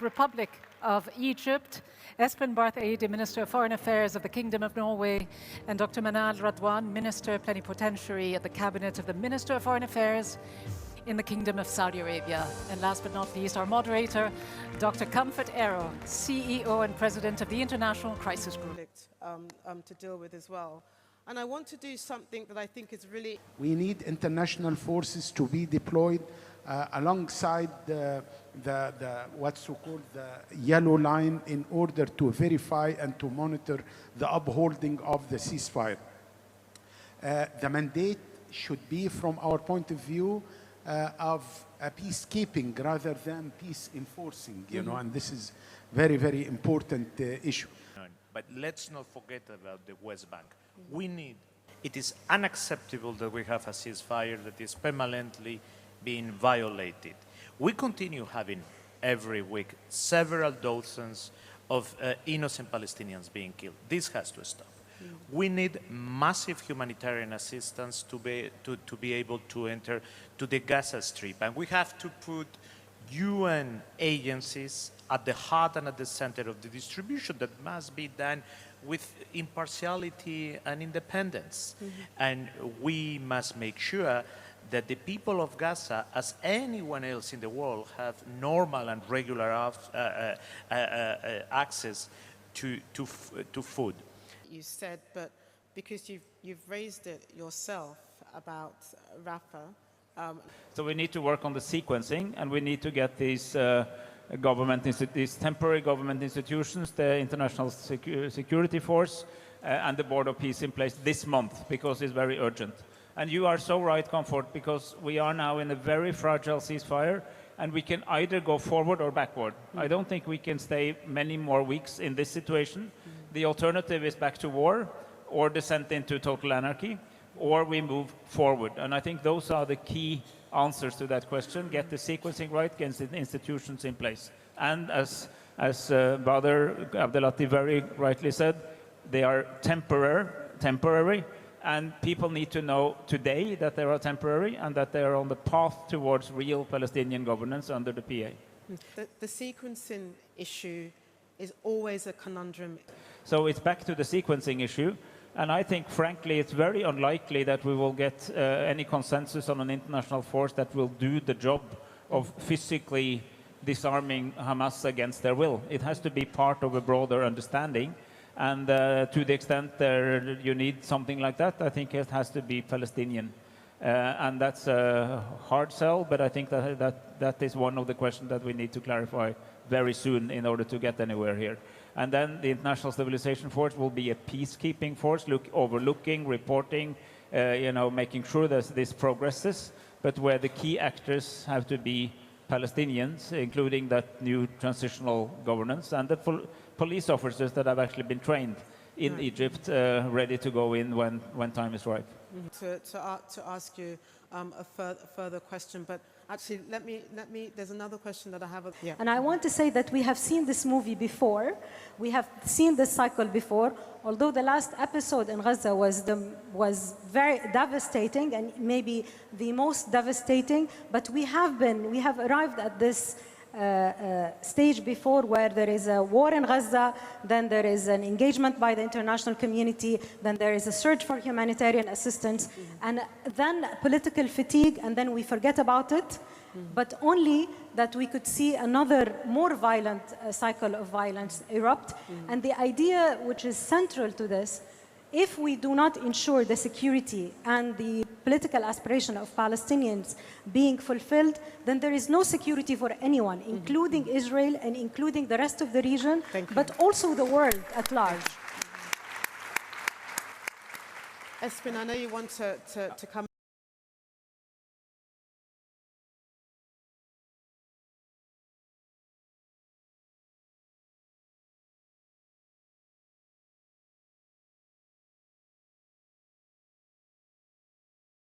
Republic of Egypt, Espen Barth Eide, Minister of Foreign Affairs of the Kingdom of Norway, and Dr. Manal Radwan, Minister Plenipotentiary at the Cabinet of the Minister of Foreign Affairs in the Kingdom of Saudi Arabia. And last but not least, our moderator, Dr. Comfort Arrow, CEO and President of the International Crisis Group. To deal with as well. And I want to do something that I think is really... We need international forces to be deployed alongside what's called the yellow line in order to verify and to monitor the upholding of the ceasefire. The mandate should be, from our point of view, of a peacekeeping rather than peace enforcing, you know, and this is very, very important issue. But let's not forget about the West Bank. It is unacceptable that we have a ceasefire that is permanently being violated. We continue having every week several dozens of innocent Palestinians being killed. This has to stop. We need massive humanitarian assistance to be able to enter to the Gaza Strip, and we have to put UN agencies at the heart and at the center of the distribution that must be done with impartiality and independence. And we must make sure that the people of Gaza, as anyone else in the world, have normal and regular access to food. You said, but because you've raised it yourself about Rafah. So we need to work on the sequencing, and we need to get these these temporary government institutions, the International Security Force, and the Board of Peace in place this month, because it's very urgent. And you are so right, Comfort, because we are now in a very fragile ceasefire, and we can either go forward or backward. I don't think we can stay many more weeks in this situation. The alternative is back to war, or descent into total anarchy, or we move forward. And I think those are the key answers to that question. Get the sequencing right, get the institutions in place. And as Brother Abdelati very rightly said, they are temporary, and people need to know today that they are temporary and that they are on the path towards real Palestinian governance under the PA. The sequencing issue is always a conundrum. So it's back to the sequencing issue. And I think, frankly, it's very unlikely that we will get any consensus on an international force that will do the job of physically disarming Hamas against their will. It has to be part of a broader understanding. And to the extent you need something like that, I think it has to be Palestinian. And that's a hard sell, but I think that is one of the questions that we need to clarify very soon in order to get anywhere here. And then the International Stabilization Force will be a peacekeeping force, overlooking, reporting, making sure that this progresses, but where the key actors have to be Palestinians, including that new transitional governance, and the police officers that have actually been trained in Egypt, ready to go in when time is right. To ask you a further question, but actually, let me. There's another question that I have. Yeah. And I want to say that we have seen this movie before. We have seen this cycle before. Although the last episode in Gaza was very devastating and maybe the most devastating, but we have arrived at this stage before, where there is a war in Gaza, then there is an engagement by the international community, then there is a search for humanitarian assistance, and then political fatigue, and then we forget about it, but only that we could see another more violent cycle of violence erupt. And the idea which is central to this, if we do not ensure the security and the political aspiration of Palestinians being fulfilled, then there is no security for anyone, including Israel and including the rest of the region, but also the world at large. Espen, I know you want to come